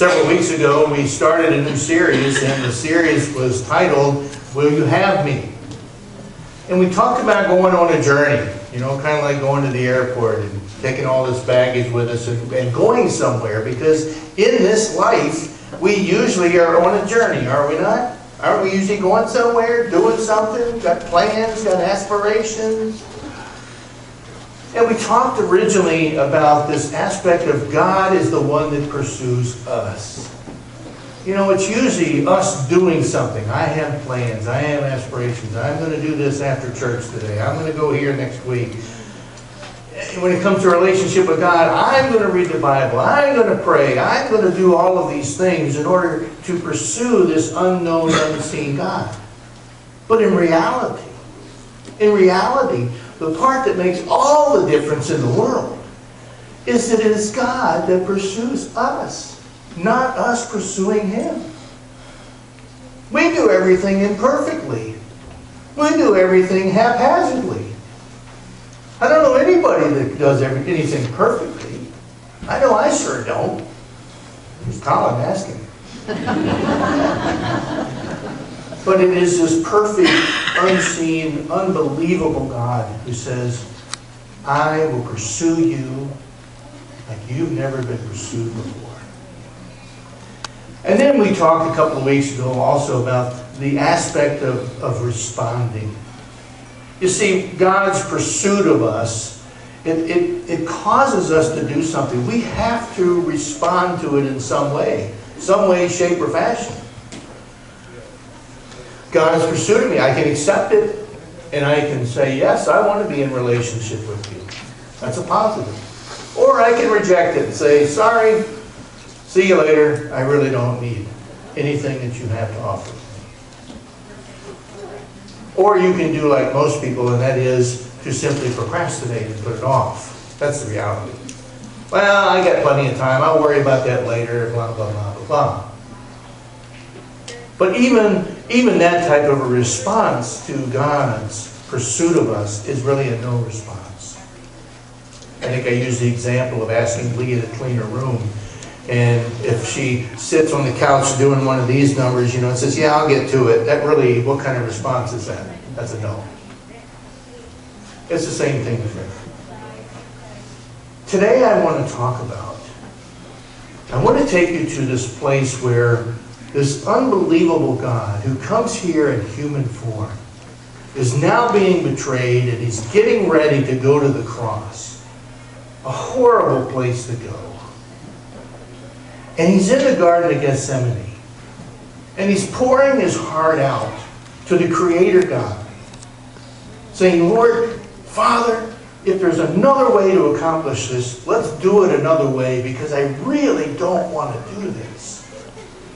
Several weeks ago, we started a new series, and the series was titled, Will You Have Me? And we talked about going on a journey, kind of like going to the airport and taking all this baggage with us and going somewhere, because in this life, we usually are on a journey, are we not? Aren't we usually going somewhere, doing something, got plans, got aspirations? And we talked originally about this aspect of God is the one that pursues us. It's usually us doing something. I have plans. I have aspirations. I'm going to do this after church today. I'm going to go here next week. When it comes to a relationship with God, I'm going to read the Bible. I'm going to pray. I'm going to do all of these things in order to pursue this unknown, unseen God. But in reality, the part that makes all the difference in the world is that it is God that pursues us, not us pursuing Him. We do everything imperfectly. We do everything haphazardly. I don't know anybody that does anything perfectly. I know I sure don't. Who's Colin asking? But it is this perfect, unseen, unbelievable God who says, I will pursue you like you've never been pursued before. And then we talked a couple of weeks ago also about the aspect of responding. You see, God's pursuit of us, it causes us to do something. We have to respond to it in some way, shape, or fashion. God has pursued me. I can accept it, and I can say, yes, I want to be in relationship with you. That's a positive. Or I can reject it and say, sorry, see you later. I really don't need anything that you have to offer. Or you can do like most people, and that is to simply procrastinate and put it off. That's the reality. Well, I got plenty of time. I'll worry about that later, blah, blah, blah, blah, blah. But even that type of a response to God's pursuit of us is really a no response. I think I used the example of asking Leah to clean her room. And if she sits on the couch doing one of these numbers, and says, yeah, I'll get to it. That really, what kind of response is that? That's a no. It's the same thing with faith. Today I want to take you to this place where this unbelievable God who comes here in human form is now being betrayed, and he's getting ready to go to the cross. A horrible place to go. And he's in the Garden of Gethsemane. And he's pouring his heart out to the Creator God, saying, Lord, Father, if there's another way to accomplish this, let's do it another way, because I really don't want to do this.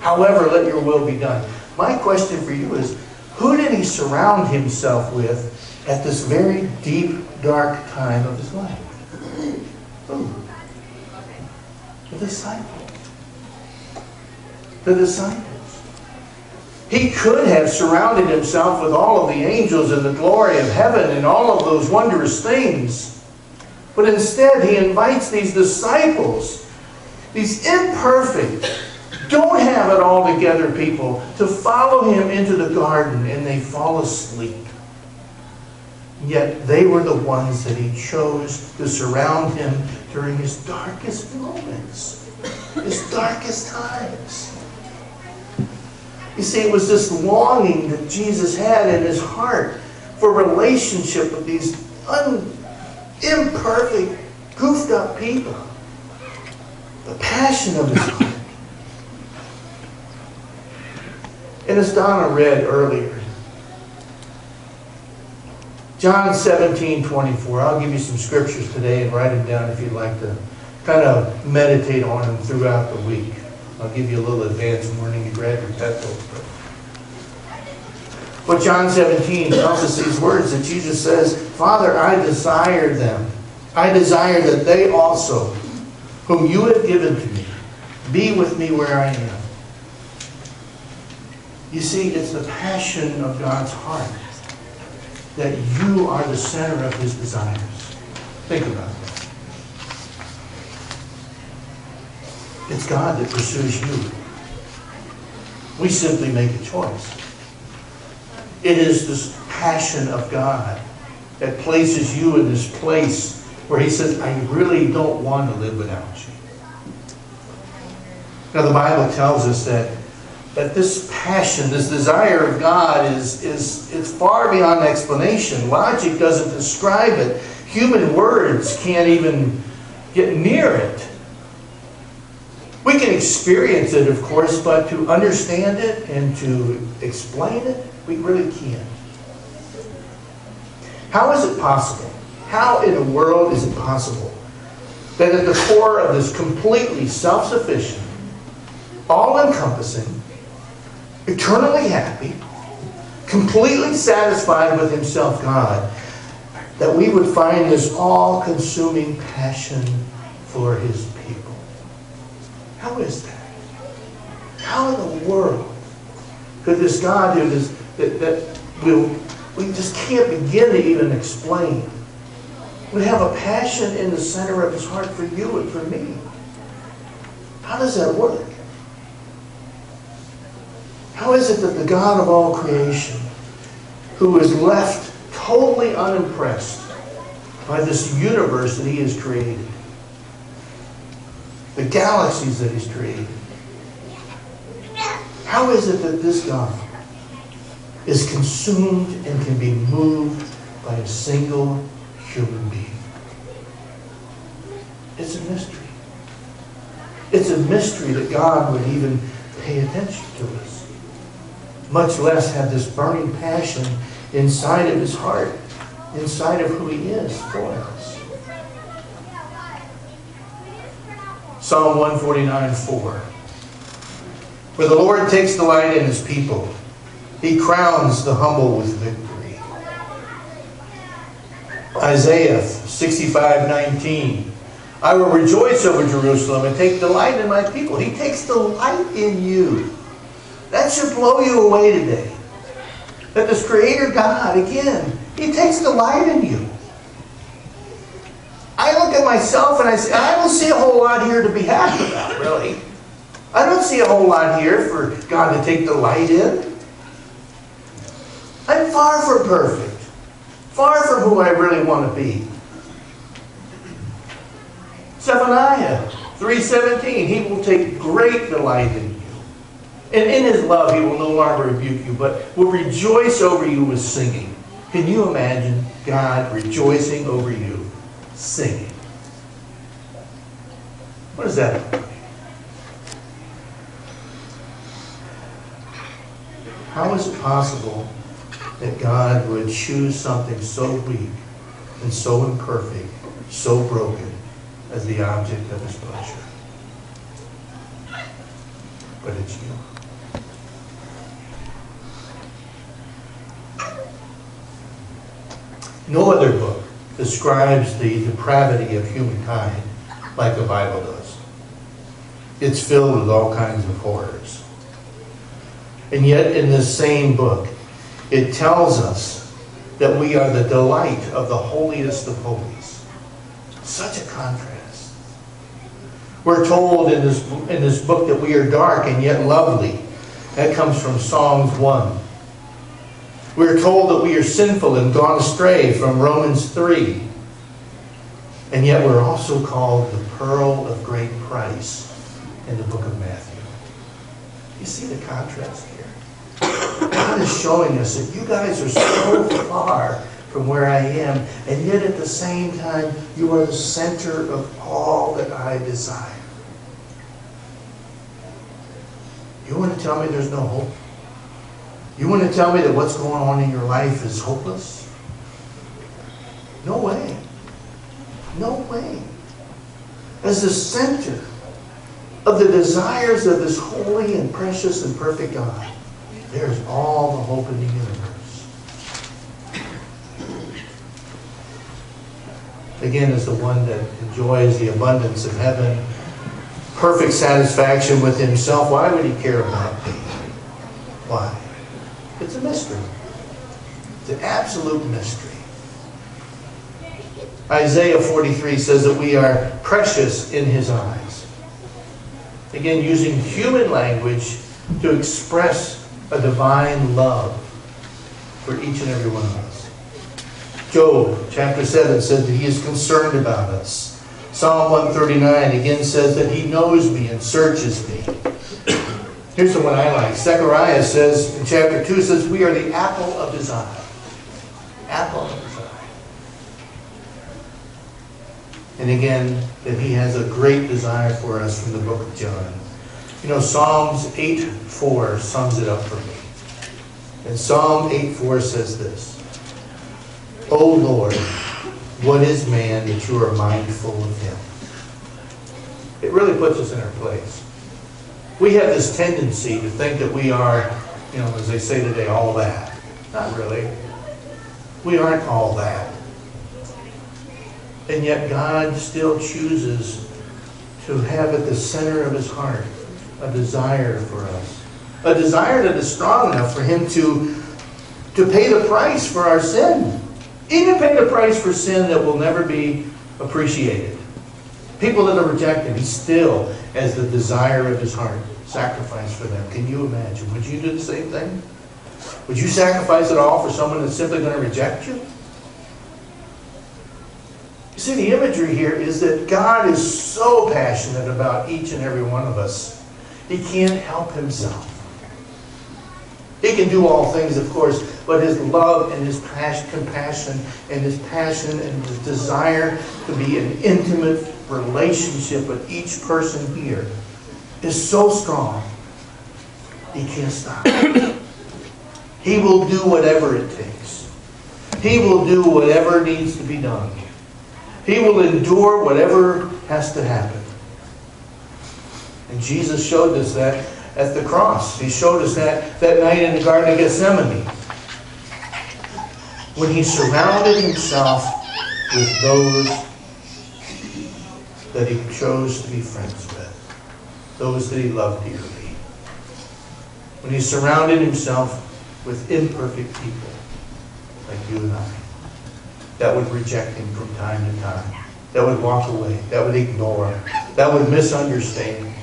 However, let your will be done. My question for you is, who did he surround himself with at this very deep, dark time of his life? Who? The disciples. The disciples. He could have surrounded himself with all of the angels and the glory of heaven and all of those wondrous things. But instead, he invites these disciples, these imperfect, don't have it all together people, to follow him into the garden, and they fall asleep. Yet they were the ones that he chose to surround him during his darkest moments, his darkest times. You see, it was this longing that Jesus had in his heart for relationship with these imperfect, goofed up people. The passion of his heart. And as Donna read earlier, John 17:24. I'll give you some scriptures today and write them down if you'd like to kind of meditate on them throughout the week. I'll give you a little advance warning to grab your pencil. But John 17 tells us these words that Jesus says, Father, I desire them. I desire that they also, whom you have given to me, be with me where I am. You see, it's the passion of God's heart that you are the center of his desires. Think about It's God that pursues you. We simply make a choice. It is this passion of God that places you in this place where He says, I really don't want to live without you. Now the Bible tells us that this passion, this desire of God it's far beyond explanation. Logic doesn't describe it. Human words can't even get near it. We can experience it, of course, but to understand it and to explain it, we really can't. How is it possible? How in the world is it possible that at the core of this completely self-sufficient, all-encompassing, eternally happy, completely satisfied with Himself, God, that we would find this all-consuming passion for His people? How is that? How in the world could this God do this that we just can't begin to even explain? We have a passion in the center of His heart for you and for me. How does that work? How is it that the God of all creation, who is left totally unimpressed by this universe that He has created, the galaxies that He's created, how is it that this God is consumed and can be moved by a single human being? It's a mystery. It's a mystery that God would even pay attention to us, much less have this burning passion inside of His heart, inside of who He is for us. Psalm 149:4. For the Lord takes delight in His people. He crowns the humble with victory. Isaiah 65:19. I will rejoice over Jerusalem and take delight in my people. He takes delight in you. That should blow you away today. That this Creator God, again, He takes delight in you. I look at myself and I say, I don't see a whole lot here to be happy about, really. I don't see a whole lot here for God to take delight in. I'm far from perfect. Far from who I really want to be. Zephaniah 3:17, He will take great delight in you. And in His love, He will no longer rebuke you, but will rejoice over you with singing. Can you imagine God rejoicing over you, singing? What does that look like? How is it possible that God would choose something so weak and so imperfect, so broken, as the object of His pleasure? But it's you. No other book describes the depravity of humankind like the Bible does. It's filled with all kinds of horrors. And yet in this same book, it tells us that we are the delight of the holiest of holies. Such a contrast. We're told in this book that we are dark and yet lovely. That comes from Psalms 1. We're told that we are sinful and gone astray from Romans 3. And yet we're also called the pearl of great price in the book of Matthew. You see the contrast here? God is showing us that you guys are so far from where I am, and yet at the same time, you are the center of all that I desire. You want to tell me there's no hope? You want to tell me that what's going on in your life is hopeless? No way. No way. As the center of the desires of this holy and precious and perfect God, there's all the hope in the universe. Again, as the one that enjoys the abundance of heaven, perfect satisfaction with Himself, why would He care about me? Why? It's a mystery. It's an absolute mystery. Isaiah 43 says that we are precious in His eyes. Again, using human language to express a divine love for each and every one of us. Job chapter 7 says that he is concerned about us. Psalm 139 again says that he knows me and searches me. Here's the one I like. Zechariah says in chapter 2, says we are the apple of his eye. Apple of his eye. And again, that he has a great desire for us from the book of John. You know, Psalms 8:4 sums it up for me. And Psalm 8:4 says this: O Lord, what is man that you are mindful of him? It really puts us in our place. We have this tendency to think that we are, you know, as they say today, all that. Not really. We aren't all that. And yet God still chooses to have at the center of his heart a desire for us. A desire that is strong enough for him to pay the price for our sin. Even pay the price for sin that will never be appreciated. People that are rejected, he still has the desire of his heart. Sacrifice for them. Can you imagine? Would you do the same thing? Would you sacrifice it all for someone that's simply going to reject you? You see, the imagery here is that God is so passionate about each and every one of us. He can't help himself. He can do all things, of course, but his love and his compassion and his passion and his desire to be an intimate relationship with each person here is so strong, he can't stop. He will do whatever it takes. He will do whatever needs to be done. He will endure whatever has to happen. And Jesus showed us that at the cross. He showed us that night in the Garden of Gethsemane, when he surrounded himself with those that he chose to be friends with, those that he loved dearly. When he surrounded himself with imperfect people like you and I, that would reject him from time to time, that would walk away, that would ignore, that would misunderstand.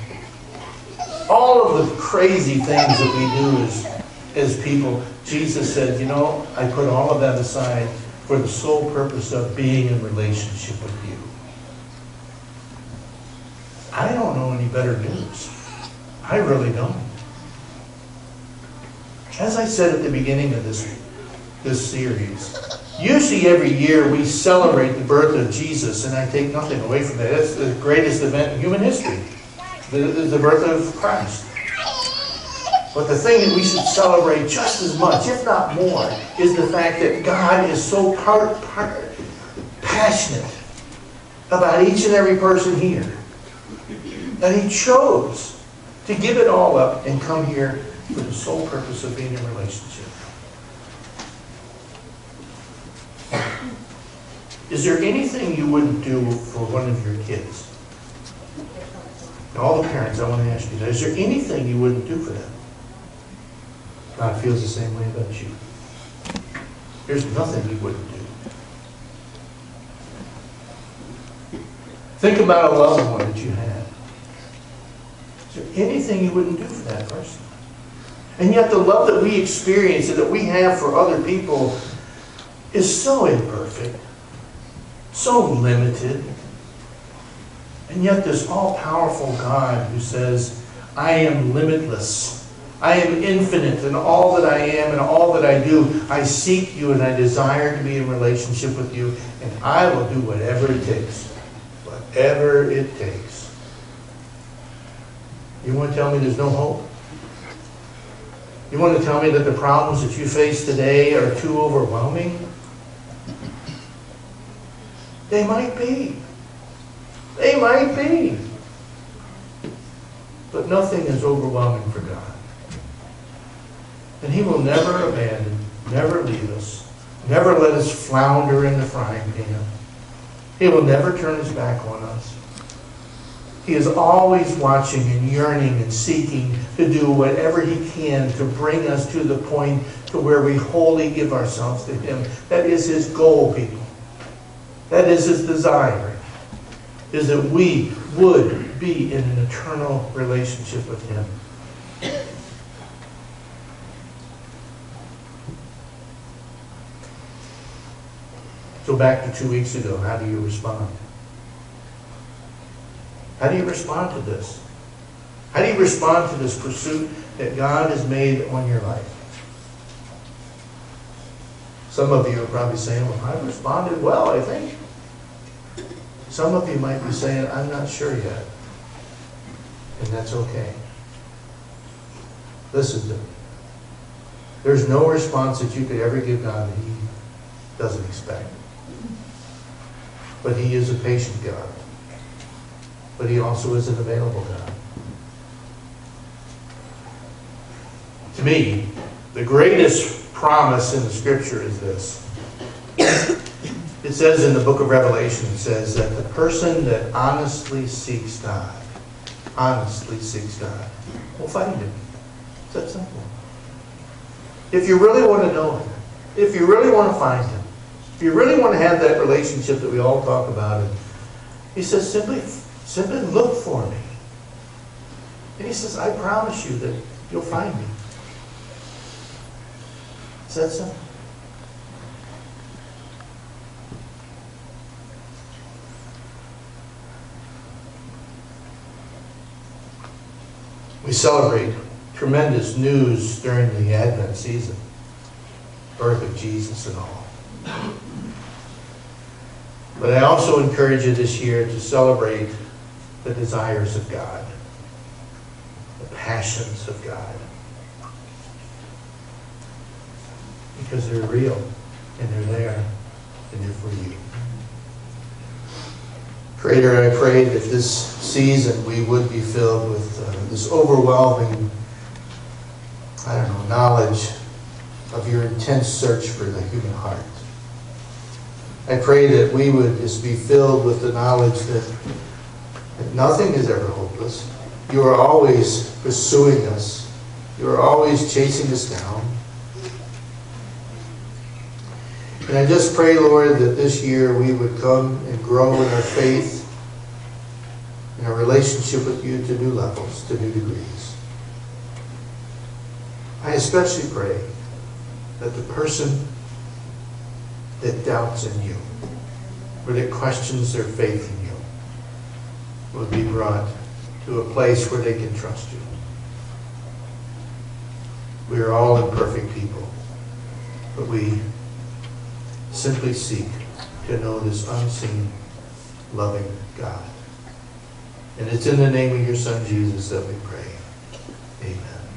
All of the crazy things that we do as people, Jesus said, you know, I put all of that aside for the sole purpose of being in relationship with you. I don't know any better news. I really don't. As I said at the beginning of this series, usually every year we celebrate the birth of Jesus, and I take nothing away from that. It's the greatest event in human history, the birth of Christ. But the thing that we should celebrate just as much, if not more, is the fact that God is so passionate about each and every person here that he chose to give it all up and come here for the sole purpose of being in a relationship. Is there anything you wouldn't do for one of your kids? And all the parents, I want to ask you that. Is there anything you wouldn't do for them? God feels the same way about you. There's nothing he wouldn't do. Think about a loved one that you have. Is there anything you wouldn't do for that person? And yet the love that we experience and that we have for other people is so imperfect, so limited. And yet this all-powerful God who says, I am limitless. I am infinite in all that I am and all that I do. I seek you and I desire to be in relationship with you, and I will do whatever it takes. Whatever it takes. You want to tell me there's no hope? You want to tell me that the problems that you face today are too overwhelming? They might be. They might be. But nothing is overwhelming for God. And he will never abandon, never leave us, never let us flounder in the frying pan. He will never turn his back on us. He is always watching and yearning and seeking to do whatever he can to bring us to the point to where we wholly give ourselves to him. That is his goal, people. That is his desire. is that we would be in an eternal relationship with Him. So back to 2 weeks ago, how do you respond? How do you respond to this? How do you respond to this pursuit that God has made on your life? Some of you are probably saying, well, I responded well, I think. Some of you might be saying, I'm not sure yet. And that's okay. Listen to me. There's no response that you could ever give God that He doesn't expect. But He is a patient God. But He also is an available God. To me, the greatest promise in the Scripture is this. It says in the book of Revelation, it says that the person that honestly seeks God, will find Him. It's that simple. If you really want to know Him, if you really want to find Him, if you really want to have that relationship that we all talk about, He says, simply look for me. And He says, I promise you that you'll find me. It's that simple. We celebrate tremendous news during the Advent season. Birth of Jesus and all. But I also encourage you this year to celebrate the desires of God. The passions of God. Because they're real, and they're there, and they're for you. Creator, I pray that this season we would be filled with this overwhelming, knowledge of your intense search for the human heart. I pray that we would just be filled with the knowledge that nothing is ever hopeless. You are always pursuing us. You are always chasing us down. And I just pray, Lord, that this year we would come and grow in our faith, in our relationship with you to new levels, to new degrees. I especially pray that the person that doubts in you, or that questions their faith in you, would be brought to a place where they can trust you. We are all imperfect people, but we simply seek to know this unseen, loving God. And it's in the name of your Son, Jesus, that we pray. Amen.